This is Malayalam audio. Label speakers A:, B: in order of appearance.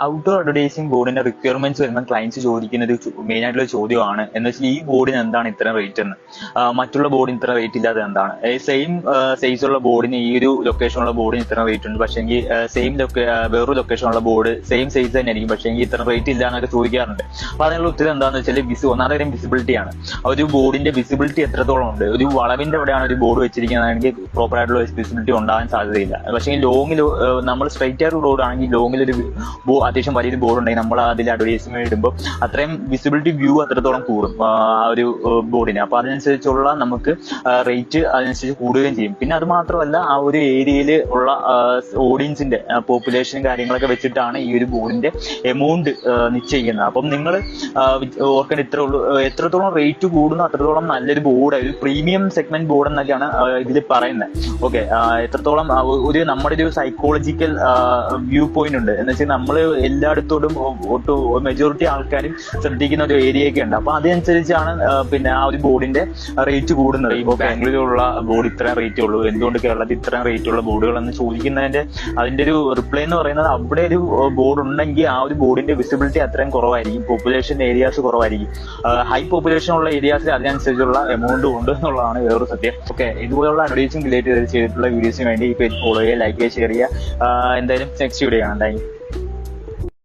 A: ഔട്ട്ഡോർ അഡ്വർടൈസിംഗ് ബോർഡിന്റെ റിക്വയർമെന്റ്സ് വരുന്ന ക്ലയൻസ് ചോദിക്കുന്ന ഒരു മെയിൻ ആയിട്ടുള്ള ചോദ്യമാണ് എന്ന് വെച്ചാൽ ഈ ബോർഡിന് എന്താണ് ഇത്ര റേറ്റ് എന്ന്. മറ്റുള്ള ബോർഡിന് ഇത്ര റേറ്റ് ഇല്ലാതെ എന്താണ്? സെയിം സൈസ് ഉള്ള ബോർഡിന് ഈ ഒരു ലൊക്കേഷനുള്ള ബോർഡിന് ഇത്ര റേറ്റ് ഉണ്ട്, പക്ഷേ സെയിം വേറൊരു ലൊക്കേഷനുള്ള ബോർഡ് സെയിം സൈസ് തന്നെ ആയിരിക്കും, പക്ഷേ ഇത്ര റേറ്റ് ഇല്ല എന്നൊക്കെ ചോദിക്കാറുണ്ട്. അപ്പൊ അതിനുള്ള ഉത്തരം എന്താണെന്ന് വെച്ചാൽ ഒന്നാമത്തെ കാര്യം വിസിബിലിറ്റിയാണ്. ഒരു ബോർഡിന്റെ വിസിബിലിറ്റി എത്രത്തോളം ഉണ്ട്. ഒരു വളവിന്റെ എവിടെയാണ് ഒരു ബോർഡ് വെച്ചിരിക്കുന്നതാണെങ്കിൽ പ്രോപ്പർ ആയിട്ടുള്ള വിസിബിലിറ്റി ഉണ്ടാകാൻ സാധ്യതയില്ല. പക്ഷേ ലോങ്ങിൽ നമ്മൾ സ്ട്രൈറ്റ് ആയിട്ട് റോഡ് ആണെങ്കിൽ ലോങ്ങിൽ ഒരു അത്യാവശ്യം വലിയൊരു ബോർഡ് ഉണ്ടെങ്കിൽ നമ്മൾ അതിൽ അഡ്വർടൈസ്മെന്റ് ഇടുമ്പോൾ അത്രയും വിസിബിലിറ്റി വ്യൂ അത്രത്തോളം കൂടും ആ ഒരു ബോർഡിന്. അപ്പൊ അതിനനുസരിച്ചുള്ള നമുക്ക് റേറ്റ് അതിനനുസരിച്ച് കൂടുകയും ചെയ്യും. പിന്നെ അത് മാത്രമല്ല, ആ ഒരു ഏരിയയിൽ ഉള്ള ഓഡിയൻസിന്റെ പോപ്പുലേഷൻ കാര്യങ്ങളൊക്കെ വെച്ചിട്ടാണ് ഈ ഒരു ബോർഡിന്റെ എമൗണ്ട് നിശ്ചയിക്കുന്നത്. അപ്പം നിങ്ങൾ ഓർക്കേണ്ട ഇത്രേ ഉള്ളൂ, എത്രത്തോളം റേറ്റ് കൂടുന്നു അത്രത്തോളം നല്ലൊരു ബോർഡ്, ഒരു പ്രീമിയം സെഗ്മെന്റ് ബോർഡ് എന്നൊക്കെയാണ് ഇതിൽ പറയുന്നത്. ഓക്കെ, എത്രത്തോളം ഒരു നമ്മുടെ ഒരു സൈക്കോളജിക്കൽ വ്യൂ പോയിന്റ് ഉണ്ട് എന്ന് വെച്ചാൽ നമ്മൾ എല്ലായിടത്തോടും മെജോറിറ്റി ആൾക്കാരും ശ്രദ്ധിക്കുന്ന ഒരു ഏരിയയൊക്കെ ഉണ്ട്. അപ്പൊ അതനുസരിച്ചാണ് പിന്നെ ആ ഒരു ബോർഡിന്റെ റേറ്റ് കൂടുന്നത്. ഇപ്പൊ ബാംഗ്ലൂരിലുള്ള ബോർഡ് ഇത്രയും റേറ്റ് ഉള്ളൂ, എന്തുകൊണ്ട് കേരളത്തിൽ ഇത്രയും റേറ്റ് ഉള്ള ബോർഡുകൾ എന്ന് ചോദിക്കുന്നതിന്റെ അതിന്റെ ഒരു റിപ്ലൈ എന്ന് പറയുന്നത്, അവിടെ ഒരു ബോർഡ് ഉണ്ടെങ്കിൽ ആ ഒരു ബോർഡിന്റെ വിസിബിലിറ്റി അത്രയും കുറവായിരിക്കും, പോപ്പുലേഷൻ ഏരിയാസ് കുറവായിരിക്കും. ഹൈ പോപ്പുലേഷൻ ഉള്ള ഏരിയാസിൽ അതിനനുസരിച്ചുള്ള എമൗണ്ട് ഉണ്ട് എന്നുള്ളതാണ് വേറൊരു സത്യം. ഓക്കെ, ഇതുപോലുള്ള അഡ്വർടൈസിംഗ് റിലേറ്റഡ് ചെയ്തിട്ടുള്ള വീഡിയോസിന് വേണ്ടി ഈ പേജ് ഫോളോ ചെയ്യുക, ലൈക്ക് ചെയ്യുക, ഷെയർ ചെയ്യുക. എന്തായാലും നെക്സ്റ്റ് വീഡിയോ കാണാം. Thank you.